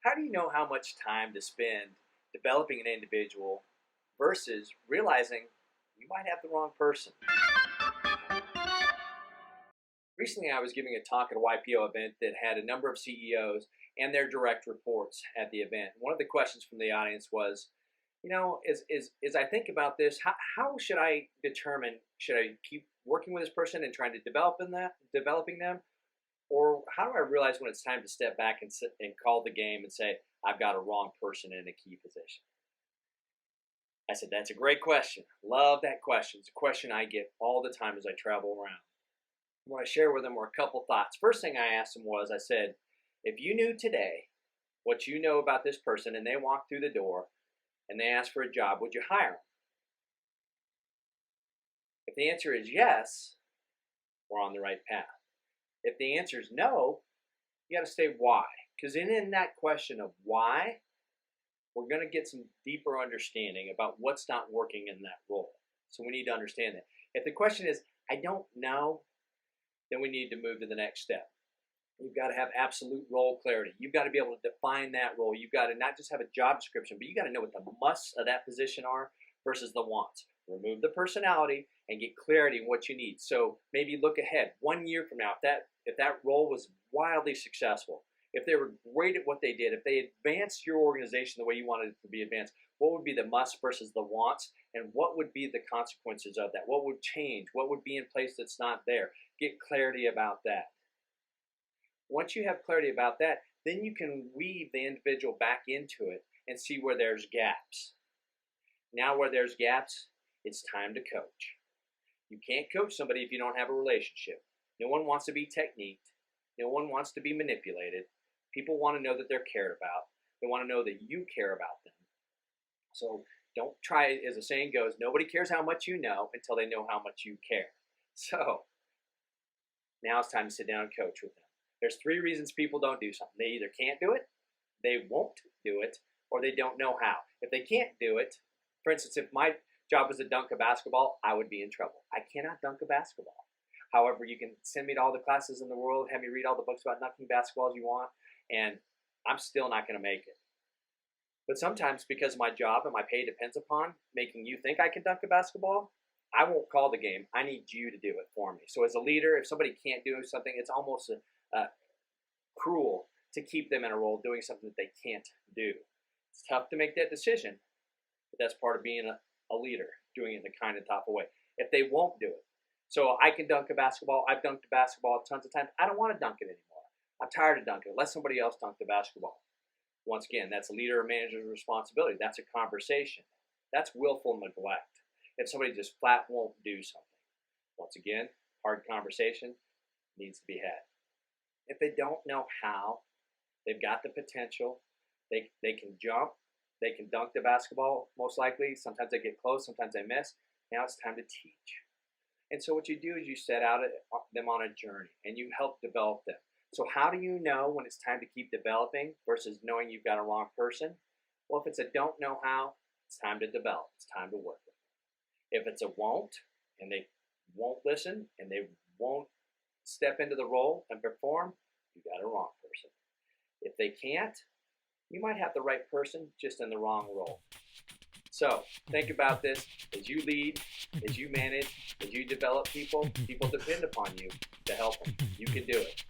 How do you know how much time to spend developing an individual versus realizing you might have the wrong person? Recently, I was giving a talk at a YPO event that had a number of CEOs and their direct reports at the event. One of the questions from the audience was, as I think about this, how should I determine, should I keep working with this person and trying to developing them, or how do I realize when it's time to step back and call the game and say, I've got a wrong person in a key position? I said, that's a great question. Love that question. It's a question I get all the time as I travel around. What I share with them were a couple thoughts. First thing I asked them was, I said, if you knew today what you know about this person and they walked through the door and they asked for a job, would you hire them? If the answer is yes, we're on the right path. If the answer is no, you got to say why. Because in that question of why, we're going to get some deeper understanding about what's not working in that role. So we need to understand that. If the question is, I don't know, then we need to move to the next step. You've got to have absolute role clarity. You've got to be able to define that role. You've got to not just have a job description, but you got to know what the musts of that position are versus the wants. Remove the personality and get clarity in what you need. So maybe look ahead 1 year from now, if that role was wildly successful, if they were great at what they did, if they advanced your organization the way you wanted it to be advanced, what would be the must versus the wants, and what would be the consequences of that? What would change? What would be in place that's not there? Get clarity about that. Once you have clarity about that, then you can weave the individual back into it and see where there's gaps. Now where there's gaps, it's time to coach. You can't coach somebody if you don't have a relationship. No one wants to be techniqued. No one wants to be manipulated. People want to know that they're cared about. They want to know that you care about them. So don't try, as the saying goes, nobody cares how much you know until they know how much you care. So now it's time to sit down and coach with them. There's 3 reasons people don't do something. They either can't do it, they won't do it, or they don't know how. If they can't do it, for instance, if my job was to dunk a basketball, I would be in trouble. I cannot dunk a basketball. However, you can send me to all the classes in the world, have me read all the books about dunking basketballs you want, and I'm still not going to make it. But sometimes, because my job and my pay depends upon making you think I can dunk a basketball, I won't call the game. I need you to do it for me. So as a leader, if somebody can't do something, it's almost cruel to keep them in a role doing something that they can't do. It's tough to make that decision, but that's part of being a leader, doing it in a kind and thoughtful way. If they won't do it, so I can dunk a basketball, I've dunked a basketball tons of times, I don't want to dunk it anymore. I'm tired of dunking it. Let somebody else dunk the basketball. Once again, that's a leader or manager's responsibility. That's a conversation. That's willful neglect. If somebody just flat won't do something. Once again, hard conversation needs to be had. If they don't know how, they've got the potential, they can jump, they can dunk the basketball most likely. Sometimes they get close, sometimes they miss. Now it's time to teach. And so what you do is you set out them on a journey and you help develop them. So how do you know when it's time to keep developing versus knowing you've got a wrong person? Well, if it's a don't know how, it's time to develop. It's time to work with them. If it's a won't, and they won't listen, and they won't step into the role and perform, you got a wrong person. If they can't, you might have the right person, just in the wrong role. So think about this as you lead, as you manage, as you develop people. People depend upon you to help them. You can do it.